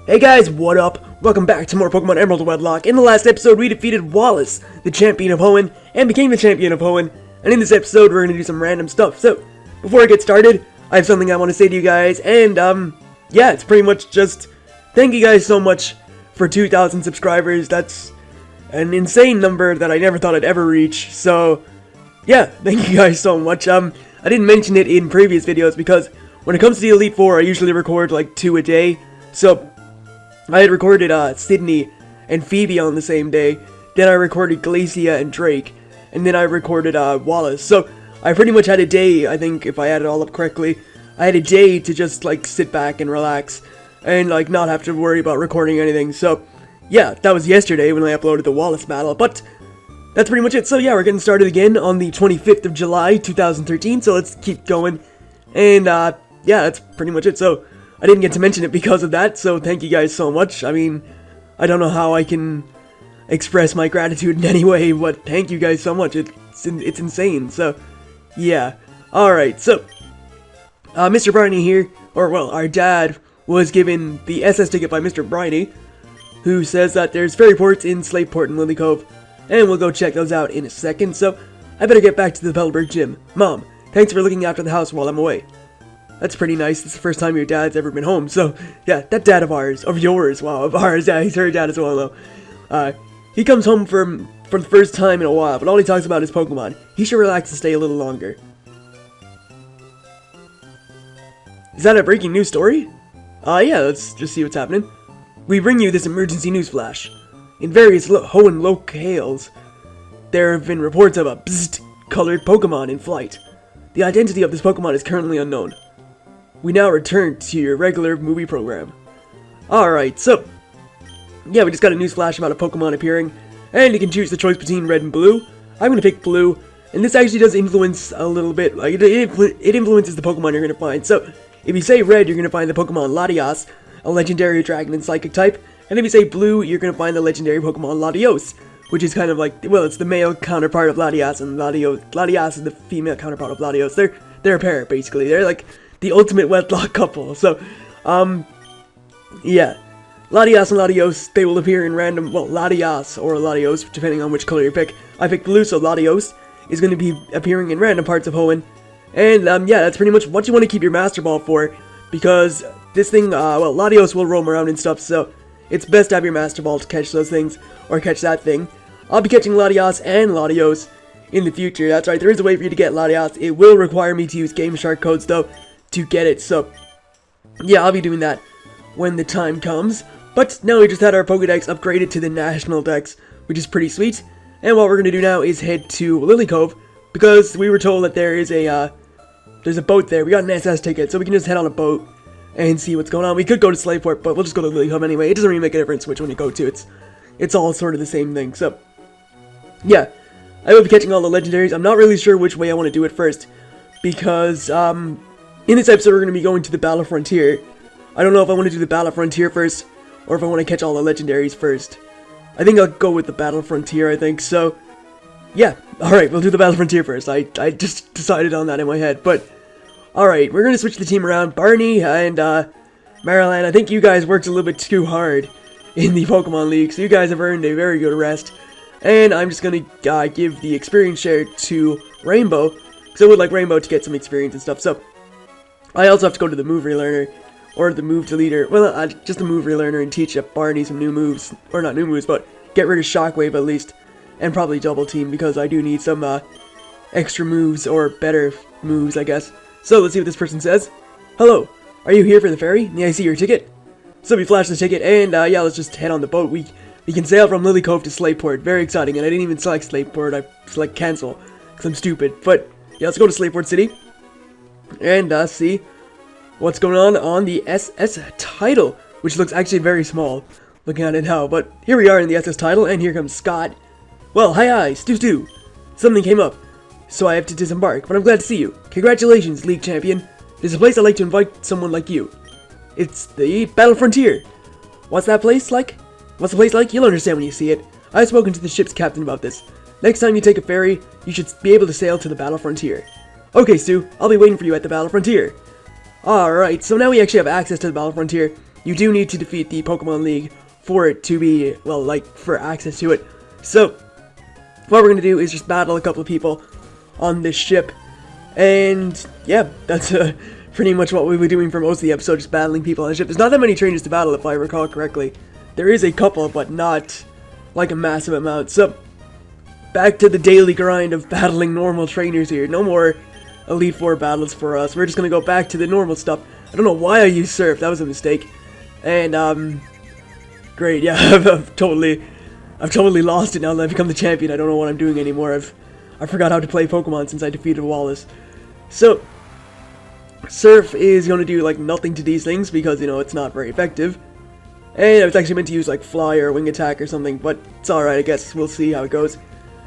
Hey guys, what up? Welcome back to more Pokemon Emerald Wedlocke. In the last episode, we defeated Wallace, the champion of Hoenn, and became the champion of Hoenn. And in this episode, we're gonna do some random stuff. So, before I get started, I have something I want to say to you guys, and, yeah, it's pretty much just, thank you guys so much for 2,000 subscribers. That's an insane number that I never thought I'd ever reach. So, yeah, thank you guys so much. I didn't mention it in previous videos because when it comes to the Elite Four, I usually record like 2 a day. So, I had recorded Sydney and Phoebe on the same day, then I recorded Glacia and Drake, and then I recorded Wallace. So I pretty much had a day, I think if I add it all up correctly, I had a day to just like sit back and relax and like not have to worry about recording anything. So yeah, that was yesterday when I uploaded the Wallace battle, but that's pretty much it. So yeah, we're getting started again on the 25th of July 2013, so let's keep going. And yeah, that's pretty much it. So I didn't get to mention it because of that, so thank you guys so much. I mean, I don't know how I can express my gratitude in any way, but thank you guys so much. It's insane. So, yeah. Alright, so, Mr. Briney here, or well, our dad was given the SS ticket by Mr. Briney, who says that there's ferry ports in Slateport and Lily Cove, and we'll go check those out in a second, so I better get back to the Bellberg gym. Mom, thanks for looking after the house while I'm away. That's pretty nice. This is the first time your dad's ever been home, so, yeah, that dad of ours, of yours, wow, of ours, yeah, he's her dad as well, though. He comes home for the first time in a while, but all he talks about is Pokemon. He should relax and stay a little longer. Is that a breaking news story? Yeah, let's just see what's happening. We bring you this emergency news flash. In various Hoenn locales, there have been reports of a Bzzzt-colored Pokemon in flight. The identity of this Pokemon is currently unknown. We now return to your regular movie program. Alright, so, yeah, we just got a news flash about a Pokemon appearing, and you can choose the choice between red and blue. I'm gonna pick blue, and this actually does influence a little bit, like, it influences the Pokemon you're gonna find. So, if you say red, you're gonna find the Pokemon Latias, a legendary dragon and psychic type, and if you say blue, you're gonna find the legendary Pokemon Latios, which is kind of like, well, it's the male counterpart of Latias, and Latias is the female counterpart of Latios. They're a pair, basically. They're like the ultimate Wedlocke couple. So, yeah. Latias and Latios, they will appear in random, well, Latias or Latios, depending on which color you pick. I picked blue, so Latios is going to be appearing in random parts of Hoenn. And, yeah, that's pretty much what you want to keep your Master Ball for, because this thing, well, Latios will roam around and stuff, so it's best to have your Master Ball to catch those things, or catch that thing. I'll be catching Latias and Latios in the future. That's right, there is a way for you to get Latias. It will require me to use Game Shark codes, though, to get it, so yeah, I'll be doing that when the time comes. But now we just had our Pokedex upgraded to the National Dex, which is pretty sweet. And what we're gonna do now is head to Lily Cove, because we were told that there's a boat there. We got an SS ticket, so we can just head on a boat and see what's going on. We could go to Slateport, but we'll just go to Lily Cove anyway. It doesn't really make a difference which one you go to. It's all sort of the same thing. So yeah, I will be catching all the legendaries. I'm not really sure which way I want to do it first, because in this episode, we're going to be going to the Battle Frontier. I don't know if I want to do the Battle Frontier first, or if I want to catch all the legendaries first. I think I'll go with the Battle Frontier, I think, so yeah, alright, we'll do the Battle Frontier first. I just decided on that in my head, but alright, we're going to switch the team around. Barney and Marilyn, I think you guys worked a little bit too hard in the Pokemon League, so you guys have earned a very good rest. And I'm just going to give the experience share to Rainbow, because I would like Rainbow to get some experience and stuff, so I also have to go to the move relearner, or the move deleter, well, just the move relearner and teach Barney some new moves, or not new moves, but get rid of Shockwave at least, and probably Double Team, because I do need some extra moves, or better moves, I guess. So, let's see what this person says. Hello, are you here for the ferry? May I see your ticket? So we flash the ticket, and yeah, let's just head on the boat. We can sail from Lily Cove to Slateport, very exciting, and I didn't even select Slateport, I select cancel, because I'm stupid, but yeah, let's go to Slateport City. And see what's going on the SS title, which looks actually very small, looking at it now, but here we are in the SS title, and here comes Scott. Well, hi, Stu. Something came up, so I have to disembark, but I'm glad to see you. Congratulations, League Champion. There's a place I'd like to invite someone like you. It's the Battle Frontier. What's that place like? What's the place like? You'll understand when you see it. I've spoken to the ship's captain about this. Next time you take a ferry, you should be able to sail to the Battle Frontier. Okay, Stu, I'll be waiting for you at the Battle Frontier. Alright, so now we actually have access to the Battle Frontier, you do need to defeat the Pokemon League for it to be, well, like, for access to it. So, what we're going to do is just battle a couple of people on this ship, and yeah, that's pretty much what we were doing for most of the episode, just battling people on the ship. There's not that many trainers to battle, if I recall correctly. There is a couple, but not like a massive amount. So, back to the daily grind of battling normal trainers here. No more Elite Four battles for us. We're just gonna go back to the normal stuff. I don't know why I used Surf, that was a mistake. And, great, yeah, I've totally lost it now that I've become the champion. I don't know what I'm doing anymore. I forgot how to play Pokemon since I defeated Wallace. So, Surf is going to do, like, nothing to these things because, you know, it's not very effective. And I was actually meant to use, like, Fly or Wing Attack or something, but it's alright, I guess. We'll see how it goes.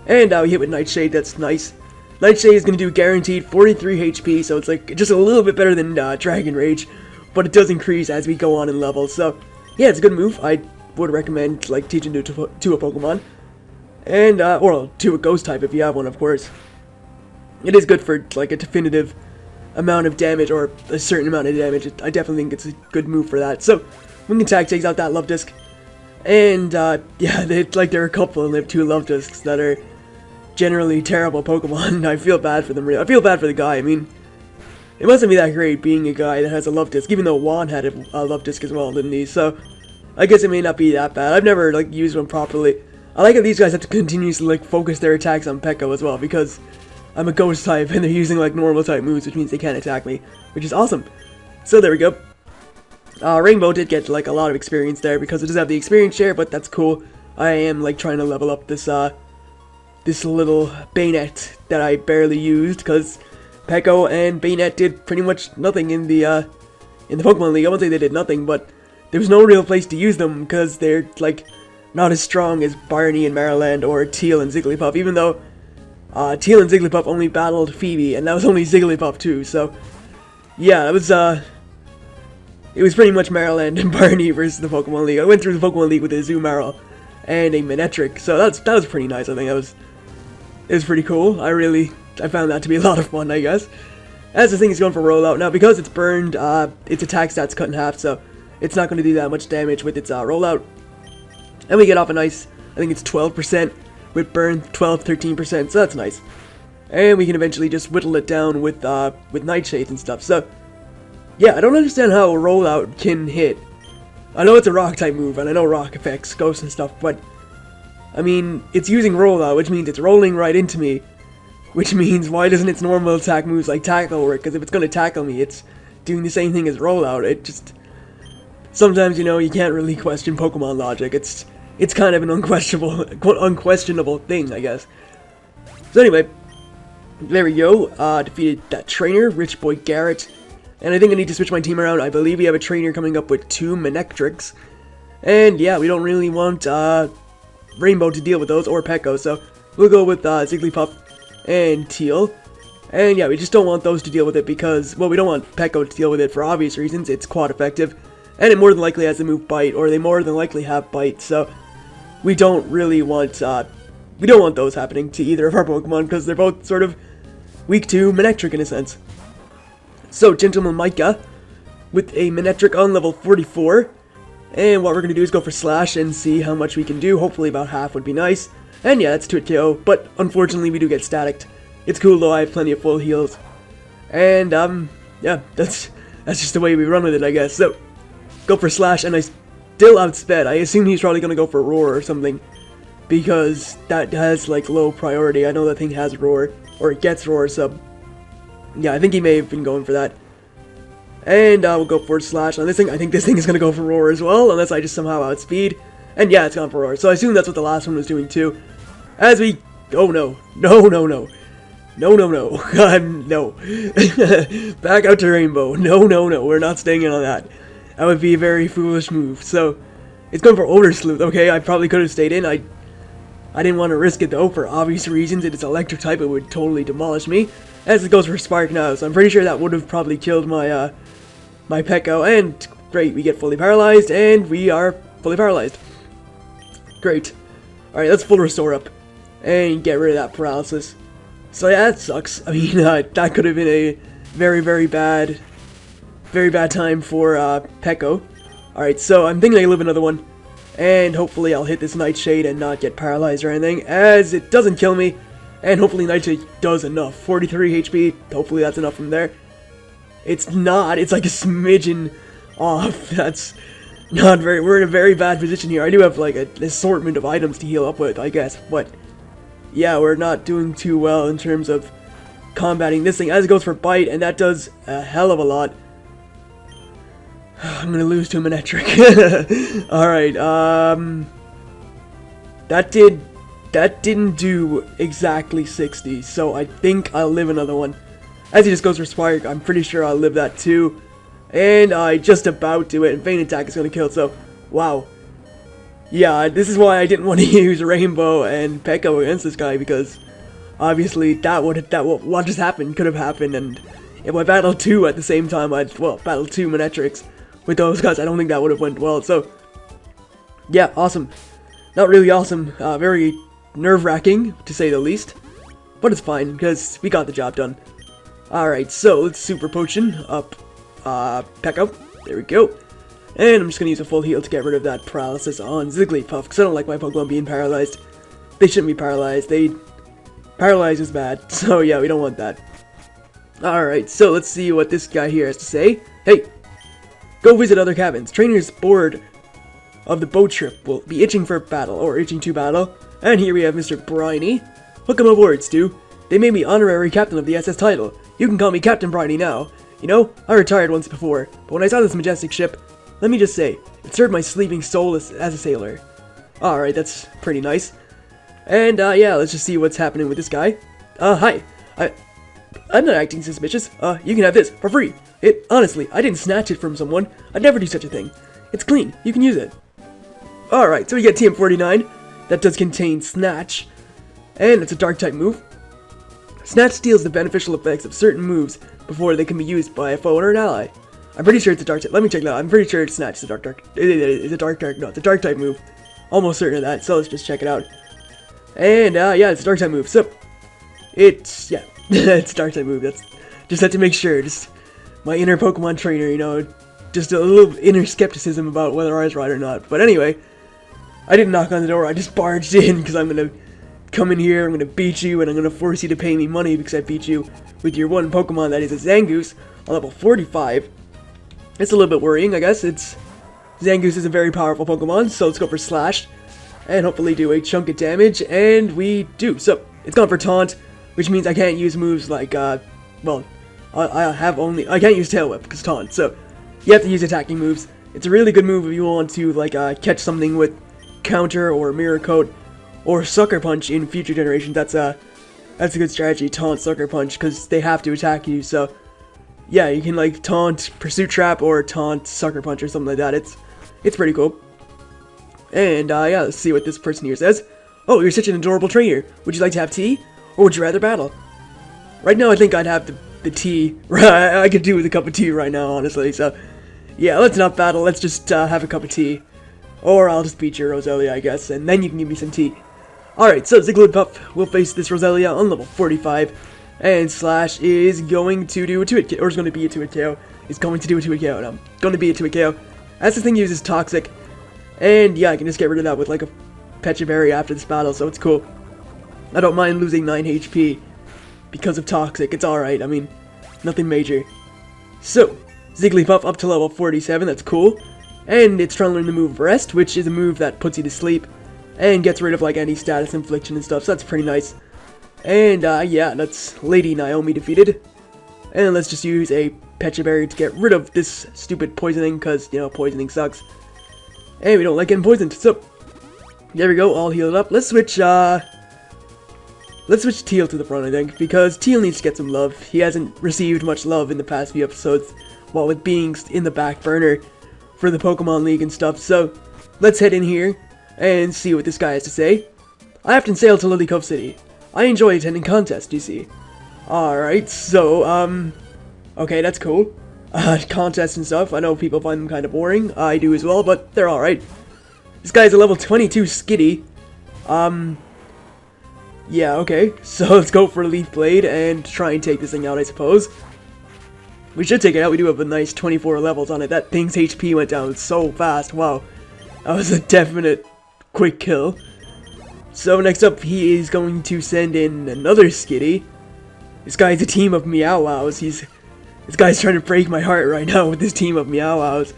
And we hit with Nightshade, that's nice. Nightshade is going to do guaranteed 43 HP, so it's, like, just a little bit better than Dragon Rage. But it does increase as we go on in levels, so, yeah, it's a good move. I would recommend, like, teaching it to a Pokemon. And, or to a Ghost type if you have one, of course. It is good for, like, a definitive amount of damage, or a certain amount of damage. I definitely think it's a good move for that. So, Wing Attack takes out that Love Disc. And, yeah, there are a couple, and they have 2 Love Discs that are generally terrible Pokemon. I feel bad for them, really. I feel bad for the guy. I mean, it mustn't be that great being a guy that has a Love Disc, even though Juan had a Love Disc as well, didn't he? So, I guess it may not be that bad. I've never, like, used one properly. I like how these guys have to continuously, like, focus their attacks on Pekka as well, because I'm a Ghost type, and they're using, like, normal type moves, which means they can't attack me, which is awesome. So, there we go. Rainbow did get, like, a lot of experience there, because it does have the experience share, but that's cool. I am, like, trying to level up this, this little Bayonet that I barely used, because Pekka and Bayonet did pretty much nothing in the Pokemon League. I won't say they did nothing, but there was no real place to use them, because they're, like, not as strong as Barney and Maryland, or Teal and Zigglypuff, even though Teal and Zigglypuff only battled Phoebe, and that was only Zigglypuff too, so yeah, it was pretty much Maryland and Barney versus the Pokemon League. I went through the Pokemon League with a Azumarill and a Manectric, so that was pretty nice. I think it was pretty cool. I found that to be a lot of fun, I guess. As the thing is going for rollout now, because it's burned, its attack stats cut in half, so it's not going to do that much damage with its rollout. And we get off a nice, I think it's 12%, with burn 13%, so that's nice. And we can eventually just whittle it down with Nightshades and stuff, so yeah, I don't understand how a rollout can hit. I know it's a rock type move, and I know rock affects ghosts and stuff, but I mean, it's using rollout, which means it's rolling right into me, which means why doesn't its normal attack moves like tackle work? Because if it's going to tackle me, it's doing the same thing as rollout. It just, sometimes, you know, you can't really question Pokemon logic. It's kind of an unquestionable thing, I guess. So anyway, there we go. Defeated that trainer, Rich Boy Garrett. And I think I need to switch my team around. I believe we have a trainer coming up with 2 Manectrics. And yeah, we don't really want Rainbow to deal with those, or Pekka, so we'll go with Zigglypuff and Teal. And yeah, we just don't want those to deal with it because, well, we don't want Pekka to deal with it for obvious reasons. It's quad effective, and it more than likely has the move Bite, or they more than likely have Bite, so we don't really want, those happening to either of our Pokemon, because they're both sort of weak to Manectric in a sense. So, Gentleman Micah, with a Manectric on level 44, and what we're going to do is go for Slash and see how much we can do. Hopefully about half would be nice, and yeah, that's 2 KO, but unfortunately we do get staticked. It's cool though, I have plenty of full heals, and yeah, that's just the way we run with it, I guess. So, go for Slash, and I still outsped. I assume he's probably going to go for Roar or something, because that has, like, low priority. I know that thing has Roar, or it gets Roar, so yeah, I think he may have been going for that. And we'll go for Slash on this thing. I think this thing is going to go for Roar as well, unless I just somehow outspeed. And yeah, it's gone for Roar, so I assume that's what the last one was doing too. As we, oh no, no, no, no. No, no, no. No. Back out to Rainbow. No, no, no. We're not staying in on that. That would be a very foolish move. So, it's going for Odor Sleuth. Okay, I probably could have stayed in. I didn't want to risk it though, for obvious reasons. It's electric type, it would totally demolish me. As it goes for Spark now, so I'm pretty sure that would have probably killed my, my Pekka. And great, we get fully paralyzed, and we are fully paralyzed. Great. Alright, let's full restore up, and get rid of that paralysis. So yeah, that sucks. I mean, that could have been a very, very bad time for Pekka. Alright, so I'm thinking I live another one. And hopefully I'll hit this Nightshade and not get paralyzed or anything, as it doesn't kill me. And hopefully Nightshade does enough. 43 HP, hopefully that's enough from there. It's not, it's like a smidgen off. That's not very, we're in a very bad position here. I do have like an assortment of items to heal up with, I guess, but yeah, we're not doing too well in terms of combating this thing, as it goes for Bite, and that does a hell of a lot. I'm gonna lose to a Manectric. Alright, that didn't do exactly 60, so I think I'll live another one. As he just goes for Spark, I'm pretty sure I'll live that too. And I just about do it, and Feint Attack is gonna kill it, so, wow. Yeah, this is why I didn't want to use Rainbow and Pekka against this guy, because obviously what just happened could have happened, and if I battled two at the same time, battle two Manectrics with those guys, I don't think that would have went well. So yeah, awesome. Not really awesome, very nerve-wracking to say the least, but it's fine because we got the job done. Alright, so let's Super Potion up Pekka. There we go. And I'm just gonna use a full heal to get rid of that paralysis on Zigglypuff, because I don't like my Pokemon being paralyzed. They shouldn't be paralyzed. Paralyzed is bad, so yeah, we don't want that. Alright, so let's see what this guy here has to say. Hey! Go visit other cabins. Trainers bored of the boat trip will be itching for battle, or itching to battle. And here we have Mr. Briny. Hook 'em aboard, Stu. They made me honorary captain of the SS title. You can call me Captain Briny now. You know, I retired once before, but when I saw this majestic ship, let me just say, it served my sleeping soul as a sailor. Alright, that's pretty nice. And, yeah, let's just see what's happening with this guy. Hi. I'm not acting suspicious. You can have this, for free. Honestly, I didn't snatch it from someone. I'd never do such a thing. It's clean. You can use it. Alright, so we get TM49. That does contain Snatch. And it's a Dark-type move. Snatch steals the beneficial effects of certain moves before they can be used by a foe or an ally. I'm pretty sure it's a Dark-type. Let me check that out. I'm pretty sure it's Snatch. It's a Dark. It's a Dark-type. No, it's a Dark-type move. Almost certain of that, so let's just check it out. And, yeah, it's a Dark-type move. So, it's, yeah, it's a Dark-type move. That's, just had to make sure. Just my inner Pokemon trainer, you know, just a little inner skepticism about whether I was right or not. But anyway, I didn't knock on the door. I just barged in because I'm going to come in here, I'm going to beat you, and I'm going to force you to pay me money because I beat you with your one Pokemon that is a Zangoose on level 45. It's a little bit worrying, I guess. Zangoose is a very powerful Pokemon, so let's go for Slash and hopefully do a chunk of damage, and we do. So, it's gone for Taunt, which means I can't use moves like, well, I can't use Tail Whip because Taunt, so you have to use attacking moves. It's a really good move if you want to, like, catch something with Counter or Mirror Coat or Sucker Punch in future generations. That's a good strategy, Taunt, Sucker Punch, because they have to attack you, so yeah, you can, like, Taunt, Pursuit Trap, or Taunt, Sucker Punch, or something like that. It's pretty cool. And, yeah, let's see what this person here says. Oh, you're such an adorable trainer. Would you like to have tea? Or would you rather battle? Right now, I think I'd have the tea. I could do with a cup of tea right now, honestly. So, yeah, let's not battle. Let's just have a cup of tea. Or I'll just beat your Roselia, I guess, and then you can give me some tea. Alright, so Zigglypuff will face this Roselia on level 45. And Slash is going to do a 2-hit KO, or is going to be a 2-hit KO. Is going to do a 2-hit KO. No, going to be a 2-hit KO. As this thing uses Toxic. And yeah, I can just get rid of that with like a Pecha Berry after this battle, so it's cool. I don't mind losing 9 HP because of Toxic. It's alright, I mean, nothing major. So, Zigglypuff up to level 47, that's cool. And it's trying to learn the move Rest, which is a move that puts you to sleep and gets rid of like any status infliction and stuff, so that's pretty nice. And, yeah, that's Lady Naomi defeated. And let's just use a Pecha Berry to get rid of this stupid poisoning, because, you know, poisoning sucks. And we don't like getting poisoned, so there we go, all healed up. Let's switch Teal to the front, I think, because Teal needs to get some love. He hasn't received much love in the past few episodes, while with being in the back burner for the Pokemon League and stuff, so let's head in here and see what this guy has to say. I often sail to Lily Cove City. I enjoy attending contests, you see. Alright, so, okay, that's cool. Contests and stuff, I know people find them kind of boring. I do as well, but they're alright. This guy's a level 22 Skitty. Yeah, okay. So let's go for Leaf Blade and try and take this thing out, I suppose. We should take it out. We do have a nice 24 levels on it. That thing's HP went down so fast. Wow. That was a definite quick kill. So next up, he is going to send in another Skitty. This guy's a team of Meow-Wows. This guy's trying to break my heart right now with this team of Meow-Wows. So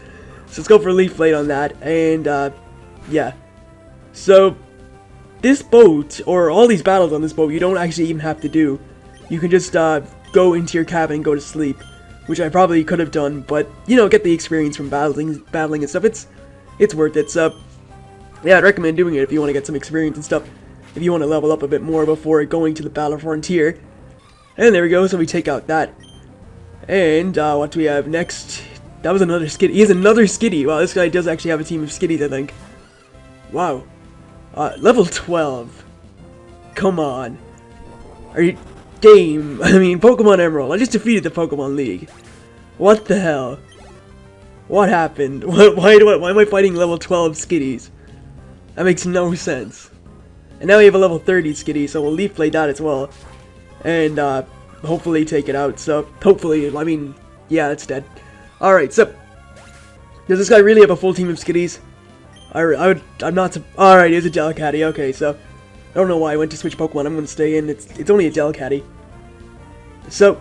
let's go for Leaf Blade on that. And, yeah. So, this boat, or all these battles on this boat, you don't actually even have to do. You can just, go into your cabin and go to sleep. Which I probably could have done, but, you know, get the experience from battling and stuff. It's worth it, so... yeah, I'd recommend doing it if you want to get some experience and stuff. If you want to level up a bit more before going to the Battle Frontier. And there we go, so we take out that. And, what do we have next? That was another Skitty. He has another Skitty. Wow, this guy does actually have a team of Skitties, I think. Wow. Level 12. Come on. Are you... game. I mean, Pokemon Emerald. I just defeated the Pokemon League. What the hell? What happened? Why am I fighting level 12 Skitties? That makes no sense. And now we have a level 30 Skitty, so we'll Leaf Blade that as well. And, hopefully take it out. So, hopefully, I mean, yeah, it's dead. Alright, so, does this guy really have a full team of Skitties? I'm not, alright, it's a Delcatty, okay, so, I don't know why I went to switch Pokemon, I'm gonna stay in, it's only a Delcatty. So,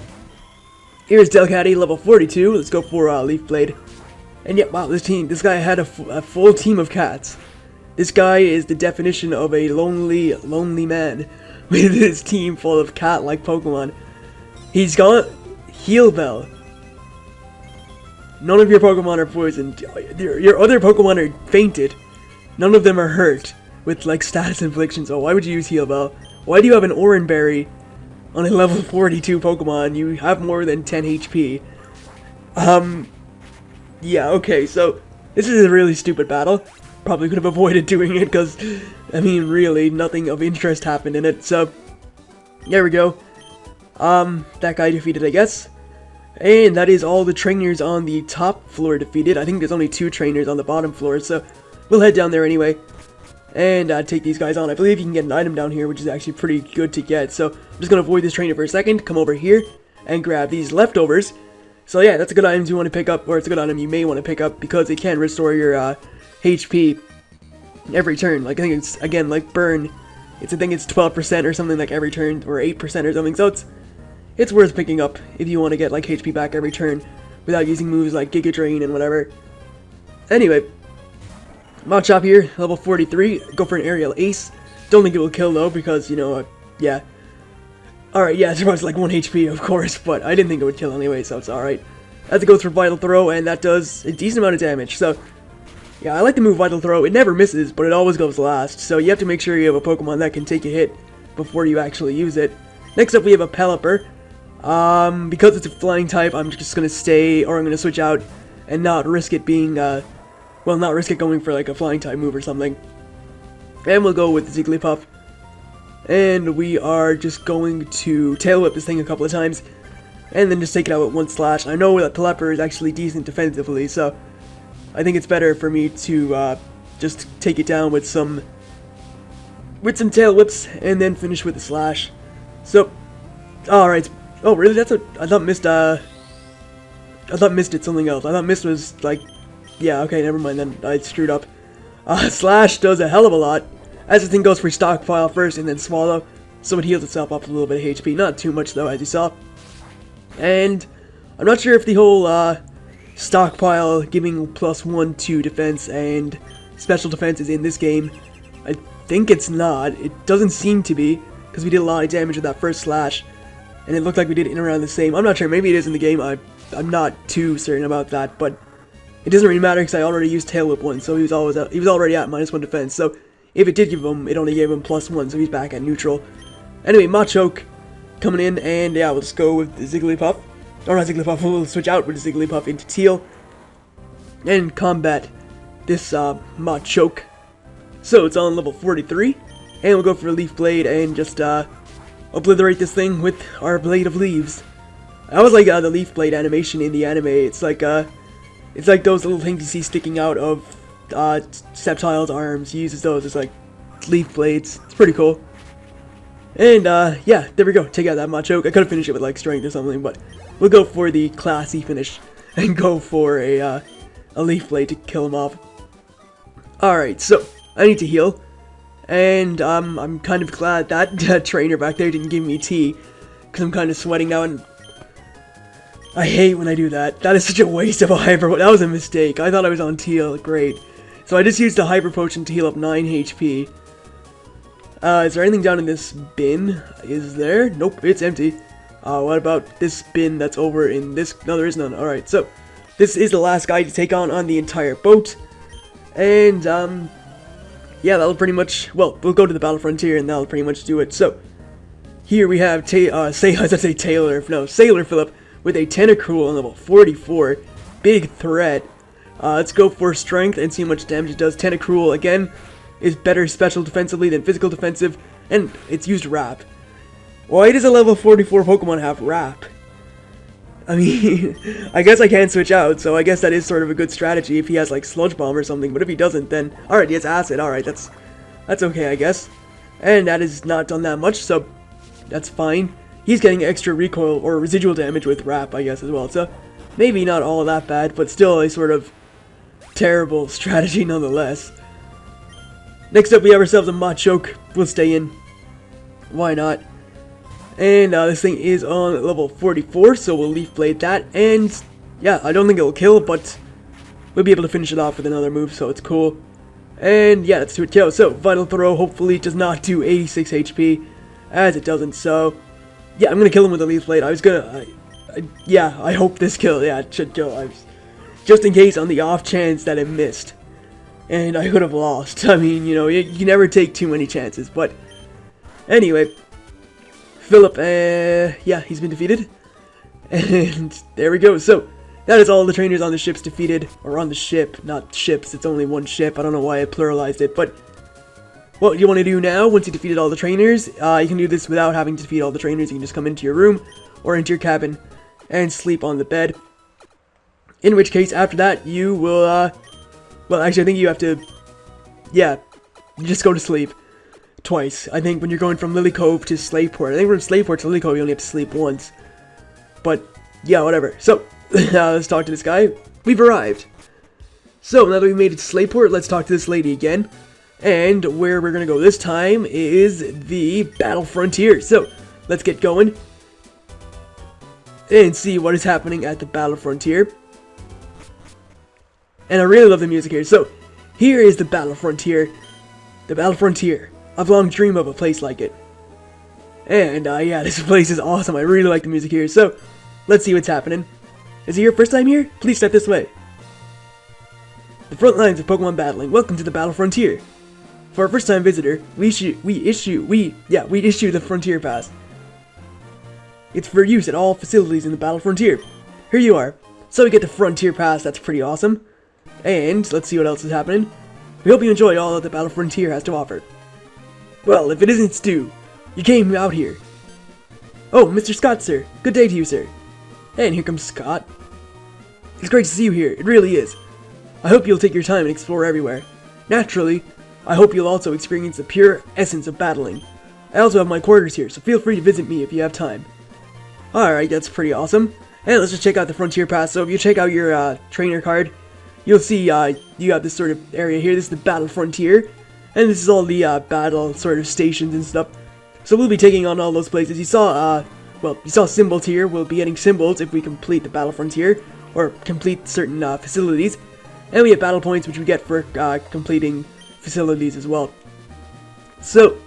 here's Delcatty, level 42, let's go for, Leaf Blade. And yeah, wow, this guy had a full team of cats. This guy is the definition of a lonely man, with his team full of cat-like Pokemon. He's got Heal Bell. None of your Pokemon are poisoned. Your other Pokemon are fainted. None of them are hurt with like status infliction. So why would you use Heal Bell? Why do you have an Oranberry on a level 42 Pokemon? You have more than 10 HP. Yeah, okay, so this is a really stupid battle. Probably could have avoided doing it because, I mean, really, nothing of interest happened in it. So, there we go. That guy defeated, I guess. And that is all the trainers on the top floor defeated. I think there's only 2 trainers on the bottom floor, so we'll head down there anyway. And take these guys on. I believe you can get an item down here, which is actually pretty good to get. So, I'm just going to avoid this trainer for a second, come over here, and grab these leftovers. So yeah, that's a good item you want to pick up, or it's a good item you may want to pick up, because it can restore your HP every turn. Like, I think it's, again, like Burn. I think it's 12% or something like every turn, or 8% or something, so it's worth picking up if you want to get like HP back every turn without using moves like Giga Drain and whatever. Anyway, Machop here, level 43, go for an Aerial Ace. Don't think it will kill though, because, you know, yeah. Alright, yeah, it survives like 1 HP, of course, but I didn't think it would kill anyway, so it's alright. I have to go through Vital Throw, and that does a decent amount of damage, so... yeah, I like the move Vital Throw. It never misses, but it always goes last, so you have to make sure you have a Pokemon that can take a hit before you actually use it. Next up, we have a Pelipper. Because it's a flying type, I'm just gonna stay, or I'm gonna switch out and not risk it being, well, not risk it going for like a flying type move or something. And we'll go with Zigglypuff. And we are just going to Tail Whip this thing a couple of times, and then just take it out with 1 slash. I know that Pelipper is actually decent defensively, so I think it's better for me to just take it down with some Tail Whips, and then finish with a slash. So, alright. Oh, really? That's a... I thought Mist did something else. I thought Mist was, like... yeah, okay, never mind then. I screwed up. Slash does a hell of a lot. As the thing goes for Stockpile first, and then Swallow, so it heals itself up a little bit of HP. Not too much, though, as you saw. And I'm not sure if the whole, Stockpile giving +1 to defense and special defense is in this game. I think it's not. It doesn't seem to be, because we did a lot of damage with that first slash. And it looked like we did in around the same. I'm not sure, maybe it is in the game, I'm not too certain about that, but it doesn't really matter because I already used Tail Whip once, so he was already at -1 defense, so if it did give him, it only gave him +1, so he's back at neutral. Anyway, Machoke coming in, and yeah, we'll just go with the Zigglypuff. Or not Zigglypuff, we'll switch out with the Zigglypuff into Teal. And combat this Machoke. So it's on level 43, and we'll go for a Leaf Blade and just obliterate this thing with our Blade of Leaves. I was like the Leaf Blade animation in the anime. It's like those little things you see sticking out of Sceptile's arms. He uses those as like leaf blades. It's pretty cool. And yeah, there we go. Take out that Machoke. I could have finished it with like strength or something, but we'll go for the classy finish and go for a Leaf Blade to kill him off. Alright, so I need to heal, and I'm kind of glad that trainer back there didn't give me tea, because I'm kind of sweating now, and I hate when I do that. That is such a waste of a hyper. That was a mistake. I thought I was on teal. Great. So I just used a hyper potion to heal up 9 HP. Is there anything down in this bin? Is there? Nope, it's empty. What about this bin that's over in this? No, there is none. Alright, so this is the last guy to take on the entire boat. And, yeah, that'll pretty much, well, we'll go to the Battle Frontier and that'll pretty much do it. So, here we have, Sailor Philip with a Tentacruel on level 44. Big threat. Let's go for strength and see how much damage it does. Tentacruel, again, is better special defensively than physical defensive, and it's used Wrap. Why does a level 44 Pokemon have Wrap? I mean, I guess I can't switch out, so I guess that is sort of a good strategy if he has, like, Sludge Bomb or something, but if he doesn't, then, alright, he has Acid, alright, that's okay, I guess. And that is not done that much, so that's fine. He's getting extra recoil or residual damage with Wrap, I guess, as well, so maybe not all that bad, but still a sort of terrible strategy nonetheless. Next up, we have ourselves a Machoke. We'll stay in. Why not? And this thing is on level 44, so we'll Leaf Blade that, and yeah, I don't think it'll kill, but we'll be able to finish it off with another move, so it's cool. And yeah, let's do it, KO. So, Vital Throw hopefully does not do 86 HP, as it doesn't, so yeah, I'm gonna kill him with a Leaf Blade. Yeah, I hope this kill, yeah, it should kill. Just in case, on the off chance that it missed, and I could have lost. I mean, you know, you never take too many chances, but anyway, Philip, yeah, he's been defeated, and there we go. So, that is all the trainers on the ships defeated, or on the ship, not ships, it's only one ship. I don't know why I pluralized it, but what you want to do now, once you defeated all the trainers, you can do this without having to defeat all the trainers. You can just come into your room, or into your cabin, and sleep on the bed. In which case, after that, you will, well, actually, I think you have to, yeah, you just go to sleep twice. I think when you're going from Lily Cove to Slaveport, I think from Slaveport to Lily Cove, you only have to sleep once. But, yeah, whatever. So, let's talk to this guy. We've arrived. So, now that we've made it to Slaveport, let's talk to this lady again. And where we're gonna go this time is the Battle Frontier. So, let's get going and see what is happening at the Battle Frontier. And I really love the music here. So, here is the Battle Frontier. The Battle Frontier. I've long dreamed of a place like it. And, yeah, this place is awesome. I really like the music here. So, let's see what's happening. Is it your first time here? Please step this way. The front lines of Pokemon battling. Welcome to the Battle Frontier. For our first time visitor, we issue the Frontier Pass. It's for use at all facilities in the Battle Frontier. Here you are. So we get the Frontier Pass. That's pretty awesome. And let's see what else is happening. We hope you enjoy all that the Battle Frontier has to offer. Well, if it isn't Stu, you came out here. Oh, Mr. Scott, sir. Good day to you, sir. And here comes Scott. It's great to see you here. It really is. I hope you'll take your time and explore everywhere. Naturally, I hope you'll also experience the pure essence of battling. I also have my quarters here, so feel free to visit me if you have time. Alright, that's pretty awesome. And let's just check out the Frontier Pass. So if you check out your trainer card, you'll see you have this sort of area here. This is the Battle Frontier, and this is all the battle sort of stations and stuff. So we'll be taking on all those places. You saw symbols here. We'll be getting symbols if we complete the Battle Frontier or complete certain facilities, and we have battle points which we get for completing facilities as well. So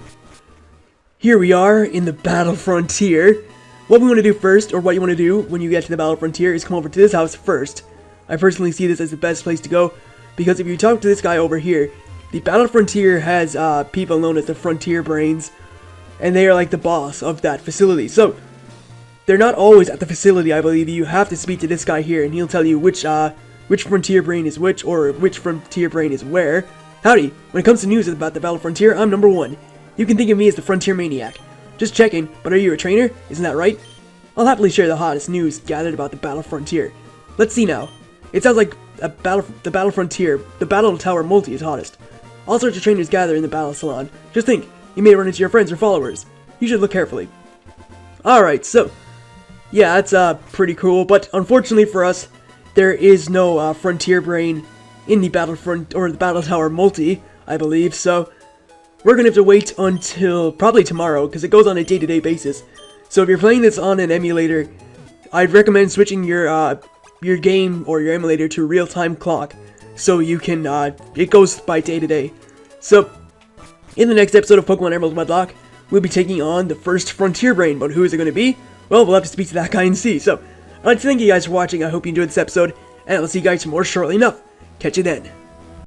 here we are in the Battle Frontier. What we want to do first, or what you want to do when you get to the Battle Frontier, is come over to this house first. I personally see this as the best place to go, because if you talk to this guy over here, the Battle Frontier has people known as the Frontier Brains, and they are like the boss of that facility. So, they're not always at the facility, I believe. You have to speak to this guy here, and he'll tell you which Frontier Brain is which, or which Frontier Brain is where. Howdy, when it comes to news about the Battle Frontier, I'm number one. You can think of me as the Frontier Maniac. Just checking, but are you a trainer? Isn't that right? I'll happily share the hottest news gathered about the Battle Frontier. Let's see now. It sounds like the Battle Frontier, the Battle Tower Multi is hottest. All sorts of trainers gather in the Battle Salon. Just think, you may run into your friends or followers. You should look carefully. Alright, so, yeah, that's pretty cool. But unfortunately for us, there is no Frontier Brain in the Battlefront or the Battle Tower multi, I believe. So we're gonna have to wait until probably tomorrow because it goes on a day-to-day basis. So if you're playing this on an emulator, I'd recommend switching your game or your emulator to real-time clock, so you can it goes by day to day. So in the next episode of Pokemon Emerald Wedlocke, we'll be taking on the first Frontier Brain, but who is it going to be? Well, we'll have to speak to that guy and see. So I'd like to thank you guys for watching. I hope you enjoyed this episode, and I'll see you guys more shortly enough. Catch you then.